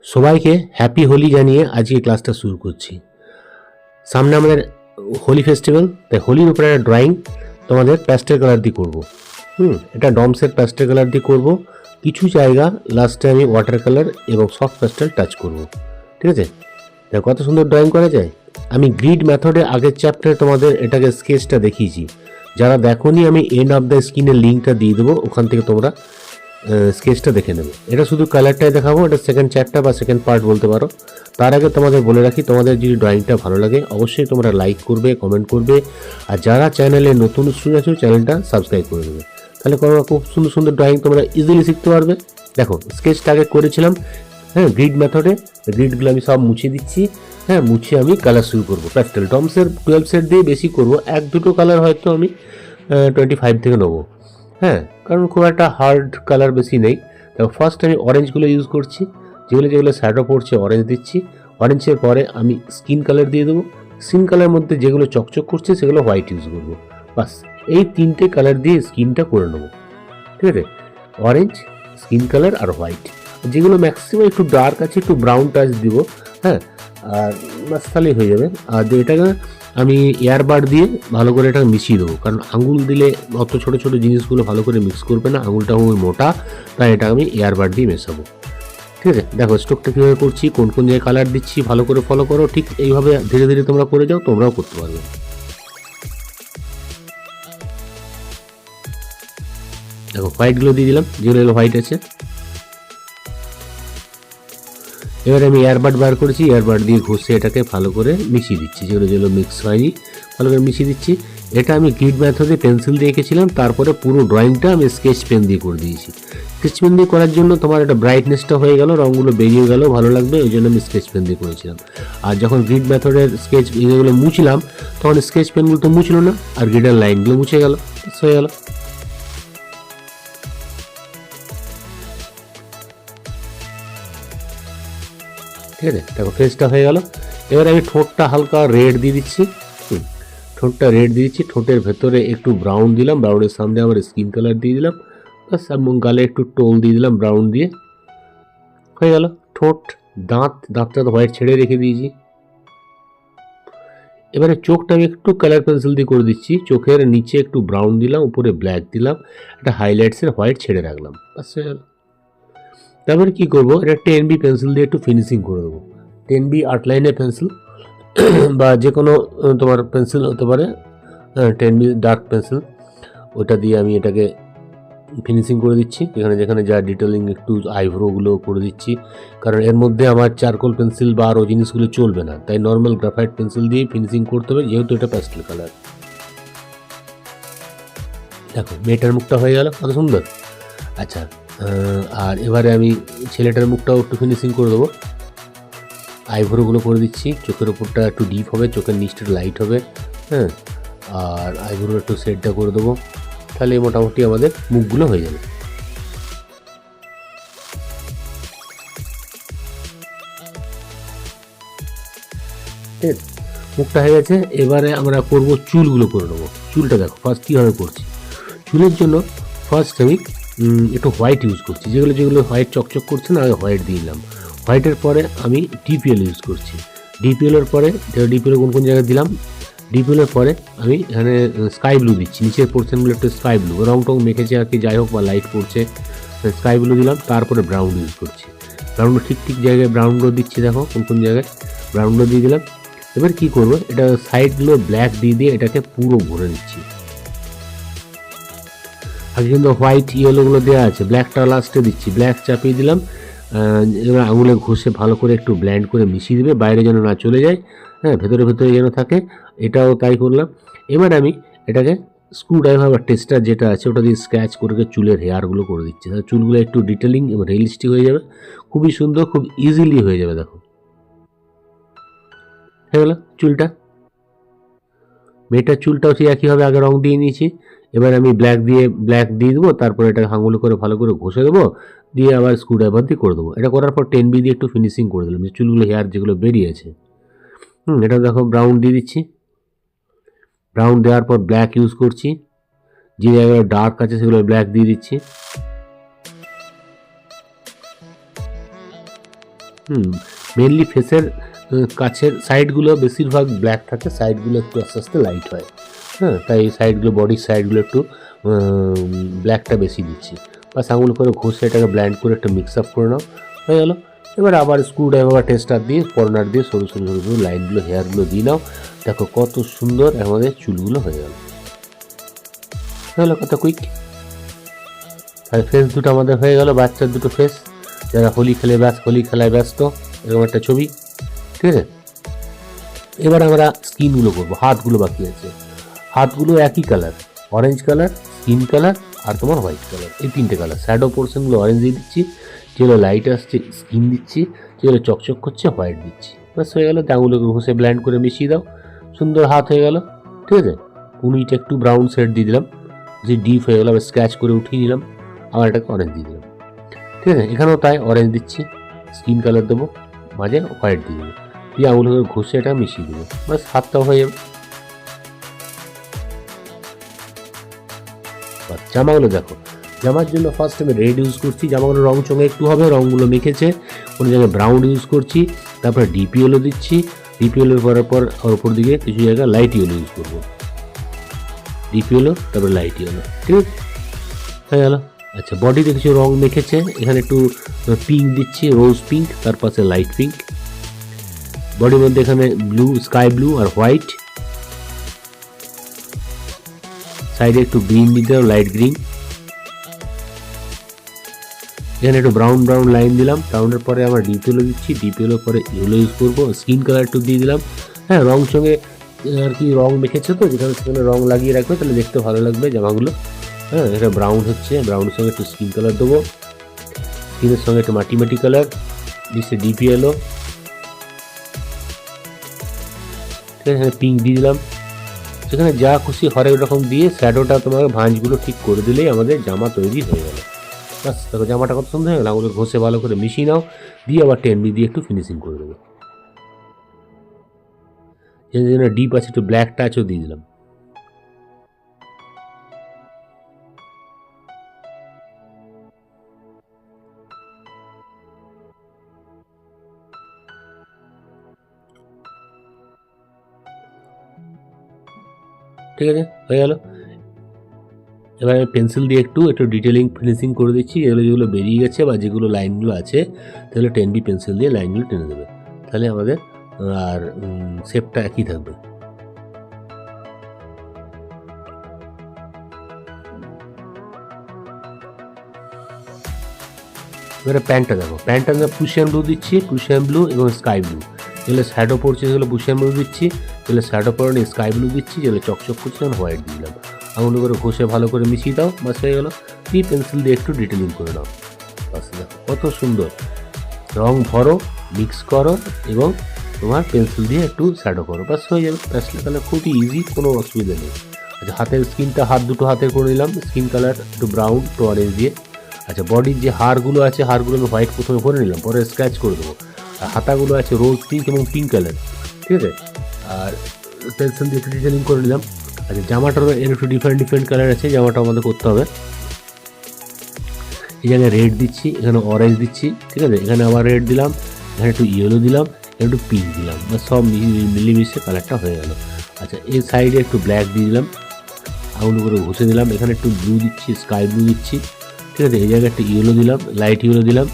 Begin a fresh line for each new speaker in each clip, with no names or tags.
সবাইকে হ্যাপি হোলি জানিয়ে আজকে ক্লাসটা শুরু করছি। সামনে আমাদের হোলি ফেস্টিভ্যাল, তাই হোলির উপরে একটা ড্রয়িং তোমাদের প্যাস্টেল কালার দিয়ে করবো। এটা ডমসের প্যাস্টেল কালার দিয়ে করবো। কিছু জায়গা লাস্টে আমি ওয়াটার কালার এবং সফট প্যাস্টেল টাচ করব। ঠিক আছে, দেখো কত সুন্দর ড্রয়িং করা যায়। আমি গ্রিড মেথডে আগের চ্যাপ্টারে তোমাদের এটাকে স্কেচটা দেখিয়েছি। যারা দেখোনি আমি এন্ড অফ দ্য স্ক্রিনের লিঙ্কটা দিয়ে দেবো, ওখান থেকে তোমরা স্কেচটা দেখে নেবে। এটা শুধু কালারটাই দেখাবো, এটা সেকেন্ড চ্যাপ্টার বা সেকেন্ড পার্ট বলতে পারো। তার আগে তোমাদের বলে রাখি, তোমাদের যদি ড্রয়িংটা ভালো লাগে অবশ্যই তোমরা লাইক করবে, কমেন্ট করবে, আর যারা চ্যানেলে নতুন স্টুডেন্ট আছো চ্যানেলটা সাবস্ক্রাইব করে দেবে। তাহলে খুব সুন্দর সুন্দর ড্রয়িং তোমরা ইজিলি শিখতে পারবে। দেখো স্কেচটা আগে করেছিলাম, হ্যাঁ, গ্রিড মেথডে। গ্রিডগুলো আমি সব মুছে দিচ্ছি। হ্যাঁ, মুছে আমি কালার শুরু করবো। প্যাস্টেল ডমসের 12 সেট দিয়ে বেশি করবো, এক দুটো কালার হয়তো আমি 25 থেকে নেবো। হ্যাঁ, কারণ খুব একটা হার্ড কালার বেশি নেই। দেখো ফার্স্ট আমি অরেঞ্জগুলো ইউজ করছি, যেগুলো শ্যাডো পড়ছে অরেঞ্জ দিচ্ছি। অরেঞ্জের পরে আমি স্কিন কালার দিয়ে দেবো। স্কিন কালারের মধ্যে যেগুলো চকচক করছে সেগুলো হোয়াইট ইউজ করবো। বাস এই তিনটে কালার দিয়ে স্কিনটা করে নেবো। ঠিক আছে, অরেঞ্জ, স্কিন কালার আর হোয়াইট। যেগুলো ম্যাক্সিমাম একটু ডার্ক আছে একটু ব্রাউন টাচ দিব। হ্যাঁ, আর বাস তাহলেই হয়ে যাবে। আর এটাকে আমি এয়ারবাড দিয়ে ভালো করে এটা মিশিয়ে দেবো, কারণ আঙুল দিলে অত ছোটো ছোটো জিনিসগুলো ভালো করে মিক্স করবে না, আঙুলটা খুবই মোটা, তাই এটা আমি এয়ারবাড দিয়ে মেশাবো। ঠিক আছে, দেখো স্ট্রোকটা কীভাবে করছি, কোন কোন জায়গায় কালার দিচ্ছি ভালো করে ফলো করো। ঠিক এইভাবে ধীরে ধীরে তোমরা করে যাও, তোমরাও করতে পারবে। দেখো হোয়াইটগুলো দিয়ে দিলাম, যেগুলো হোয়াইট আছে। এবারে আমি এয়ারবাড বার করেছি, এয়ারবাড দিয়ে ঘষে এটাকে ভালো করে মিশিয়ে দিচ্ছি, যেগুলো মিক্স হয়নি ভালো করে মিশিয়ে দিচ্ছি। এটা আমি গ্রিড মেথডে পেন্সিল দিয়ে এঁকেছিলাম, তারপরে পুরো ড্রয়িংটা আমি স্কেচ পেন দিয়ে করে দিয়েছি। স্কেচ পেন দিয়ে করার জন্য তোমার একটা ব্রাইটনেসটা হয়ে গেল, রঙগুলো বেরিয়ে গেল, ভালো লাগবে, ওই জন্য আমি স্কেচ পেন দিয়ে করেছিলাম। আর যখন গ্রিড মেথডের স্কেচ এগুলো মুছলাম তখন স্কেচ পেনগুলো তো মুছলো না, আর গ্রিডের লাইনগুলো মুছে গেল, হয়ে গেল। ঠিক আছে, দেখো ফেসটা হয়ে গেল। এবার আমি ঠোঁটটা হালকা রেড দিয়ে দিচ্ছি। ঠোঁটটা রেড দিয়ে দিচ্ছি, ঠোঁটের ভেতরে একটু ব্রাউন দিলাম, ব্রাউনের সামনে আবার স্কিন কালার দিয়ে দিলাম, প্লাস এবং গালে একটু টোল দিয়ে দিলাম ব্রাউন দিয়ে, হয়ে গেল। ঠোঁট, দাঁতটা তো হোয়াইট ছেড়ে রেখে দিয়েছি। এবারে চোখটা আমি একটু কালার পেন্সিল দিয়ে করে দিচ্ছি, চোখের নিচে একটু ব্রাউন দিলাম, উপরে ব্ল্যাক দিলাম, একটা হাইলাইটসের হোয়াইট ছেড়ে রাখলাম, বাস হয়ে গেল। তারপরে কী করবো, এটা 10B পেন্সিল দিয়ে একটু ফিনিশিং করে দেবো। 10B আর্টলাইনের পেন্সিল বা যে কোনো তোমার পেন্সিল হতে পারে, 10B ডার্ক পেন্সিল, ওটা দিয়ে আমি এটাকে ফিনিশিং করে দিচ্ছি। যেখানে যেখানে যা ডিটেলিং একটু আইব্রোগুলো করে দিচ্ছি, কারণ এর মধ্যে আমার চারকোল পেন্সিল বা আরও জিনিসগুলো চলবে না, তাই নর্মাল গ্রাফাইট পেন্সিল দিয়ে ফিনিশিং করতে হবে, যেহেতু এটা প্যাস্টেল কালার। দেখো মেয়েটার মুখটা হয়ে গেল কত সুন্দর। আচ্ছা, আর এবারে আমি ছেলেটার মুখটাও একটু ফিনিশিং করে দেবো। আইব্রোগুলো করে দিচ্ছি, চোখের ওপরটা একটু ডিপ হবে, চোখের নিচটা লাইট হবে। হ্যাঁ, আর আইব্রো একটু শেডটা করে দেবো, তাহলে মোটামুটি আমাদের মুখগুলো হয়ে যাবে। ঠিক আছে, মুখটা হয়ে গেছে। এবারে আমরা করবো চুলগুলো করে নেবো। চুলটা দেখো ফার্স্ট কীভাবে করছি। চুলের জন্য ফার্স্ট আমি একটু হোয়াইট ইউজ করছি, যেগুলো হোয়াইট চকচক করছে না, আমি হোয়াইট দিয়ে দিলাম। হোয়াইটের পরে আমি ডিপিএল ইউজ করছি। ডিপিএলের পরে ডিপিএল কোন জায়গায় দিলাম, ডিপিএলের পরে আমি এখানে স্কাই ব্লু দিচ্ছি, নিচের পোর্শনগুলো একটু স্কাই ব্লু, রং টং মেখেছে আর কি, যাই হোক বা লাইট পড়ছে, স্কাই ব্লু দিলাম। তারপরে ব্রাউন ইউজ করছি, ব্রাউনগুলো ঠিক জায়গায় ব্রাউনগুলো দিচ্ছি, দেখো কোন জায়গায় ব্রাউনগুলো দিয়ে দিলাম। এবার কী করবো, এটা সাইডগুলো ব্ল্যাক দিয়ে এটাকে পুরো ভরে নিচ্ছি। আগে কিন্তু হোয়াইট ইয়েলোগুলো দেওয়া আছে, ব্ল্যাকটা লাস্টে দিচ্ছি, ব্ল্যাক চাপিয়ে দিলাম। এবার আঙুলে ঘষে ভালো করে একটু ব্ল্যান্ড করে মিশিয়ে দেবে, বাইরে যেন না চলে যায়, হ্যাঁ, ভেতরে যেন থাকে, এটাও তাই করলাম। এবার আমি এটাকে স্ক্রুড্রাইভার বা টেস্টার যেটা আছে ওটা দিয়ে স্ক্র্যাচ করে চুলের হেয়ারগুলো করে দিচ্ছি, তাহলে চুলগুলো একটু ডিটেলিং এবং রিয়েলিস্টিক হয়ে যাবে, খুবই সুন্দর, খুব ইজিলি হয়ে যাবে। দেখো হয়ে গেল চুলটা। মেয়েটার চুলটাও ঠিক একইভাবে আগে রং দিয়ে নিয়েছি। এবার আমি ব্ল্যাক দিয়ে দেবো, তারপরে এটা আঙুল করে ভালো করে ঘষে দেবো, দিয়ে আবার স্ক্রুড্রাইভার দিয়ে করে দেবো। এটা করার পর 10B দিয়ে একটু ফিনিশিং করে দিলাম, যে চুলগুলো হেয়ার যেগুলো বেরিয়েছে। এটা দেখো ব্রাউন দিয়ে দিচ্ছি, ব্রাউন দেওয়ার পর ব্ল্যাক ইউজ করছি, যে জায়গায় ডার্ক আছে সেগুলো ব্ল্যাক দিয়ে দিচ্ছি। মেনলি ফেসের কাছের সাইডগুলো বেশিরভাগ ব্ল্যাক থাকে, সাইডগুলো একটু আস্তে আস্তে লাইট হয়। হ্যাঁ, তাই সাইডগুলো, বডির সাইডগুলো একটু ব্ল্যাকটা বেশি দিচ্ছি। বাস আঙুল করে ঘষে এটাকে ব্ল্যান্ড করে একটু মিক্স আপ করে নাও, হয়ে গেল। এবার আবার স্ক্রুড্রাইভার বা টেস্টার দিয়ে কর্নার দিয়ে সরু সরু সরু সরু লাইনগুলো, হেয়ারগুলো দিয়ে নাও। দেখো কত সুন্দর আমাদের চুলগুলো হয়ে গেল। হলো কত কুইক। আর ফেস দুটো আমাদের হয়ে গেল, বাচ্চার দুটো ফেস, যারা হোলি খেলায় ব্যস্ত, এরকম একটা ছবি। ঠিক আছে, এবার আমরা স্কিনগুলো করবো। হাতগুলো বাকি আছে। হাতগুলো একই colour, orange colour, skin colour আর তোমার হোয়াইট কালার, এই তিনটে কালার। শ্যাডো পোর্শনগুলো অরেঞ্জ দিয়ে দিচ্ছি, যেগুলো লাইট আসছে স্কিন দিচ্ছি, যেগুলো চকচক করছে হোয়াইট দিচ্ছি। ব্যাস হয়ে গেলো। আঙুলগুলো ঘষে ব্ল্যান্ড করে মিশিয়ে দাও, সুন্দর হাত হয়ে গেল। ঠিক আছে, উনিটা একটু ব্রাউন শেড দিয়ে দিলাম, যে ডিপ হয়ে গেলো। আবার স্ক্র্যাচ করে উঠিয়ে নিলাম, আবার এটাকে অরেঞ্জ দিয়ে দিলাম। ঠিক আছে, এখানেও তাই অরেঞ্জ দিচ্ছি, স্কিন কালার দেবো, মাঝে হোয়াইট দিয়ে দেবো, দিয়ে আঙুলগুলো ঘষে এটা মিশিয়ে দেবো। ব্যাস হাতটাও হয়ে যাবে। জামাগুলো দেখো, জামার জন্য ফার্স্ট আমি রেড ইউজ করছি। জামাগুলো রং চঙে একটু হবে, রঙগুলো মেখেছে, কোনো জায়গায় ব্রাউন ইউজ করছি, তারপরে ডিপ ইয়েলো দিচ্ছি। ডিপ ইয়েলো করার পর আর উপর দিকে কিছু জায়গায় লাইট ইয়েলো ইউজ করবো। ডিপ ইয়েলো, তারপরে লাইট ইয়েলো। ঠিক আছে, হয়ে গেল। আচ্ছা, বডিতে কিছু রং মেখেছে, এখানে একটু পিঙ্ক দিচ্ছি, রোজ পিঙ্ক, তার পাশে লাইট পিঙ্ক। বডির মধ্যে এখানে ব্লু, স্কাই ব্লু আর হোয়াইট। সাইডে একটু গ্রিন দিতে হবে, লাইট গ্রিন। এখানে একটু ব্রাউন ব্রাউন লাইন দিলাম। ব্রাউনের পরে আমার ডিপ ইয়েলো দিচ্ছি, ডিপ ইয়েলোর পরে ইয়েলো ইউজ করবো। স্কিন কালার একটু দিয়ে দিলাম। হ্যাঁ, রং সঙ্গে আর কি রং মেখেছে তো, যেখানে সেখানে রং লাগিয়ে রাখবে, তাহলে দেখতে ভালো লাগবে জামাগুলো। হ্যাঁ, এটা ব্রাউন হচ্ছে, ব্রাউনের সঙ্গে একটু স্কিন কালার দেবো, স্কিনের সঙ্গে একটু মাটি মাটি কালার দিচ্ছে, ডিপ ইয়েলো। ঠিক আছে, পিঙ্ক দিয়ে দিলাম। সেখানে যা খুশি হরেক রকম দিয়ে শ্যাডোটা তোমাকে ভাঁজগুলো ঠিক করে দিলেই আমাদের জামা তৈরি হয়ে গেল। বাস দেখো জামাটা কত সুন্দর হয়ে গেল। আঙুলে ঘষে ভালো করে মিশিয়ে নাও, দিয়ে আবার 10B দিয়ে একটু ফিনিশিং করে দেবো। যেন ডিপ আছে, একটু ব্ল্যাক টাচও দিয়ে দিলাম। ঠিক আছে, হয়ে গেল। এবার আমি পেন্সিল দিয়ে একটু ডিটেলিং ফিনিশিং করে দিচ্ছি। এগুলো যেগুলো বেরিয়ে গেছে বা যেগুলো লাইনগুলো আছে, তাহলে 10B পেন্সিল দিয়ে লাইনগুলো টেনে দেবে, তাহলে আমাদের আর শেপটা একই থাকবে। এবারে প্যান্টটা দেখো, প্যান্টটা আমরা পুশিয়ান ব্লু দিচ্ছি, পুশিয়ান ব্লু এবং স্কাই ব্লু। যেগুলো শ্যাডো পড়ছে সেগুলো পুশিয়ান ব্লু দিচ্ছি, যেগুলো শ্যাডো পড়ে স্কাই ব্লু দিচ্ছি, যেগুলো চকচক করছে যেমন হোয়াইট দিয়ে দিলাম। আঙুলো করে ঘষে ভালো করে মিশিয়ে দাও, বাস হয়ে গেলো। দিয়ে পেন্সিল দিয়ে একটু ডিটেলিং করে দাও। বাস দেখো কত সুন্দর। রং ভরো, মিক্স করো এবং তোমার পেন্সিল দিয়ে একটু শ্যাডো করো, বাস হয়ে যাবে। প্যাস্টেল কালার খুবই ইজি, কোনো অসুবিধা নেই। আচ্ছা, হাতের স্কিনটা দুটো হাতের করে নিলাম, স্কিন কালার একটু ব্রাউন একটু অরেঞ্জ দিয়ে। আচ্ছা, বডির যে হাড়গুলো আছে, হাড়গুলো আমি হোয়াইট প্রথমে করে নিলাম, পরে স্ক্র্যাচ করে দেবো। আর হাতাগুলো আছে রোজ পিঙ্ক এবং পিঙ্ক কালার। ঠিক আছে, আর পেন্সিল দিয়ে একটু ডিটেলিং করে নিলাম। আচ্ছা, জামাটারও এর একটু ডিফারেন্ট কালার আছে, জামাটা আমাদের করতে হবে। এই জায়গায় রেড দিচ্ছি, এখানে অরেঞ্জ দিচ্ছি। ঠিক আছে, এখানে আবার রেড দিলাম, এখানে একটু ইয়েলো দিলাম, একটু পিঙ্ক দিলাম, সব মিলিমিশে কালারটা হয়ে গেল। আচ্ছা, এই সাইডে একটু ব্ল্যাক দিয়ে দিলাম, আঙুলো করে ঘষে দিলাম। এখানে একটু ব্লু দিচ্ছি, স্কাই ব্লু দিচ্ছি। ঠিক আছে, এই জায়গায় একটু ইয়েলো দিলাম, লাইট ইয়েলো দিলাম,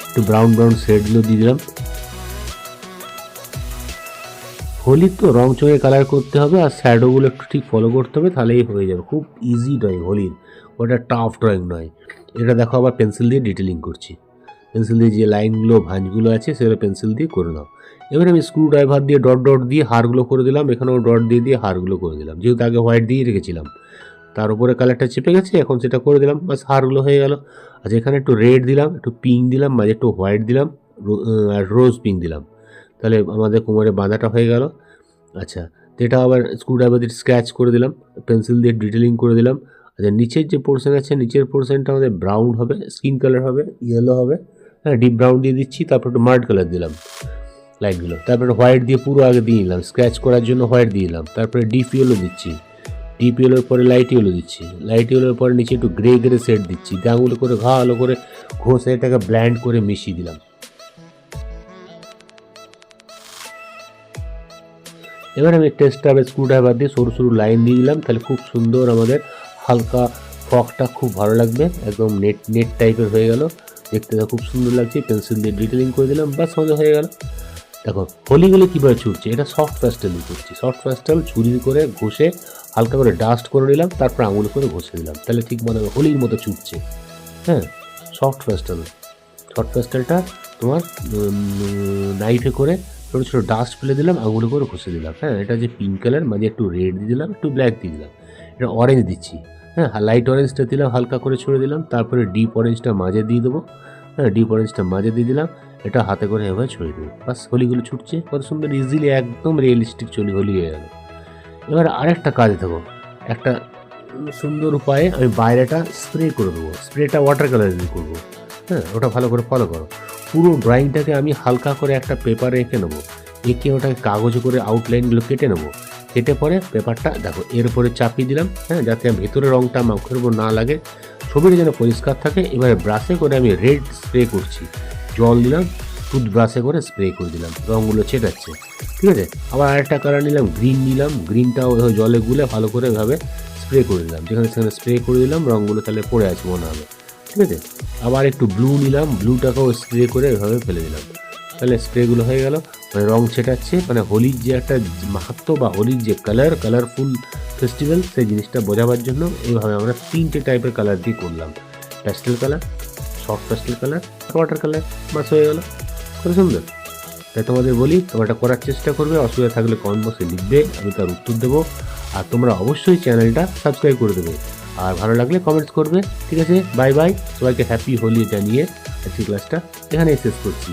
একটু ব্রাউন ব্রাউন শেডগুলো দিয়ে দিলাম। হোলির তো রং চঙে কালার করতে হবে, আর শ্যাডোগুলো একটু ঠিক ফলো করতে হবে, তাহলেই হয়ে যাবে। খুব ইজি ড্রয়িং হোলির, ওটা টাফ ড্রয়িং নয়। এটা দেখো আবার পেন্সিল দিয়ে ডিটেলিং করছি। পেন্সিল দিয়ে যে লাইনগুলো ভাঁজগুলো আছে সেগুলো পেন্সিল দিয়ে করে নাও। এবার আমি স্ক্রু ড্রাইভার দিয়ে ডট ডট দিয়ে হাড়গুলো করে দিলাম, এখানেও ডট দিয়ে হাড়গুলো করে দিলাম, যেহেতু আগে হোয়াইট দিয়ে রেখেছিলাম। তার উপরে কালারটা চেপে গেছে, এখন সেটা করে দিলাম, বাস হাড়গুলো হয়ে গেল। আচ্ছা, এখানে একটু রেড দিলাম, একটু পিঙ্ক দিলাম, মাঝে একটু হোয়াইট দিলাম আর রোজ পিঙ্ক দিলাম, তাহলে আমাদের কোমরে বাঁধাটা হয়ে গেল। আচ্ছা, তো এটা আবার স্ক্রুড্রাইভার দিয়ে স্ক্র্যাচ করে দিলাম, পেন্সিল দিয়ে ডিটেলিং করে দিলাম। আচ্ছা, নিচের যে পোর্শন আছে, নিচের পোর্শনটা আমাদের ব্রাউন হবে, স্কিন কালার হবে, ইয়েলো হবে। হ্যাঁ, ডিপ ব্রাউন দিয়ে দিচ্ছি, তারপর একটু মার্ড কালার দিলাম লাইনগুলো, তারপরে হোয়াইট দিয়ে পুরো আগে দিয়ে নিলাম, স্ক্র্যাচ করার জন্য হোয়াইট দিয়ে দিলাম। তারপরে ডিপ ইয়েলো দিচ্ছি, ডিপ ইয়েলোর পরে লাইট ইয়েলো দিচ্ছি, লাইট ইয়েলোর পরে নিচে একটু গ্রে শেড দিচ্ছি। দিয়ে আঙুলো করে ভালো করে ঘষে এটাকে ব্ল্যান্ড করে মিশিয়ে দিলাম। এবার আমি টেস্টার স্ক্রুড্রাইভার দিয়ে সরু সরু লাইন দিয়ে দিলাম, তাহলে খুব সুন্দর আমাদের হালকা ফ্রকটা খুব ভালো লাগবে, একদম নেট নেট টাইপের হয়ে গেল, দেখতে খুব সুন্দর লাগছে। পেন্সিল দিয়ে ডিটেলিং করে দিলাম, বাস আমাদের হয়ে গেল। দেখো হোলিগুলো কীভাবে ছুটছে, এটা সফট প্যাস্টেল দিয়ে করছি। সফট প্যাস্টেল ছুরি করে ঘষে হালকা করে ডাস্ট করে নিলাম, তারপর আঙুল করে ঘষে দিলাম, তাহলে ঠিক মনে হবে হোলির মতো ছুটছে। হ্যাঁ, সফট প্যাস্টেলটা তোমার নাইফে করে ছোটো ছোটো ডাস্ট ফেলে দিলাম, আঙুলে করে ঘষে দিলাম। হ্যাঁ, এটা যে পিঙ্ক কালার, মাঝে একটু রেড দিয়ে দিলাম, একটু ব্ল্যাক দিয়ে দিলাম, এটা অরেঞ্জ দিচ্ছি। হ্যাঁ, লাইট অরেঞ্জটা দিলাম, হালকা করে ছড়ে দিলাম, তারপরে ডিপ অরেঞ্জটা মাঝে দিয়ে দেবো। হ্যাঁ, ডিপ অরেঞ্জটা মাঝে দিয়ে দিলাম, এটা হাতে করে এভাবে ছড়িয়ে দেবো, বাস হোলিগুলো ছুটছে কত সুন্দর ইজিলি, একদম রিয়েলিস্টিক হোলি হয়ে গেল। এবার আরেকটা কাজ দেবো, একটা সুন্দর উপায়ে আমি বাইরেটা স্প্রে করে দেবো, স্প্রেটা ওয়াটার কালার দিয়ে করবো। হ্যাঁ, ওটা ভালো করে ফলো করো। পুরো ড্রয়িংটাকে আমি হালকা করে একটা পেপারে এঁকে নেবো, এঁকে ওটাকে কাগজে করে আউটলাইনগুলো কেটে নেবো, কেটে পরে পেপারটা দেখো এর উপরে চাপিয়ে দিলাম। হ্যাঁ, যাতে ভেতরে রঙটা মুখের উপর না লাগে, ছবিটা যেন পরিষ্কার থাকে। এবারে ব্রাশে করে আমি রেড স্প্রে করছি, জল দিলাম, টুথব্রাশে করে স্প্রে করে দিলাম, রঙগুলো ছেটাচ্ছে। ঠিক আছে, আবার আরেকটা কালার নিলাম, গ্রিন নিলাম, গ্রিনটাও জলে গুলে ভালো করে এভাবে স্প্রে করে দিলাম, যেখানে সেখানে স্প্রে করে দিলাম, রঙগুলো তাহলে পড়ে আছে মনে হবে। ঠিক আছে, আবার একটু ব্লু নিলাম, ব্লুটাকেও স্প্রে করে এভাবে ফেলে দিলাম, তাহলে স্প্রেগুলো হয়ে গেল। মানে রং ছেটাচ্ছে, মানে হোলির যে একটা মাহাত্ম্য বা হোলির যে কালারফুল ফেস্টিভ্যাল, সেই জিনিসটা বোঝাবার জন্য এইভাবে আমরা 3টে টাইপের কালার দিয়ে করলাম, pastel colour, soft pastel colour, water colour, বাস হয়ে গেল। কত সুন্দর। তাই তোমাদের বলি, তোমরা এটা করার চেষ্টা করবে, অসুবিধা থাকলে কমেন্ট বক্সে লিখবে, আমি তার উত্তর দেবো। আর তোমরা অবশ্যই চ্যানেলটা সাবস্ক্রাইব করে দেবে, আর ভালো লাগলে কমেন্টস করবে। ঠিক আছে, বাই বাই, সবাইকে হ্যাপি হোলি জানিয়ে আজকে ক্লাসটা এখানেই শেষ করছি।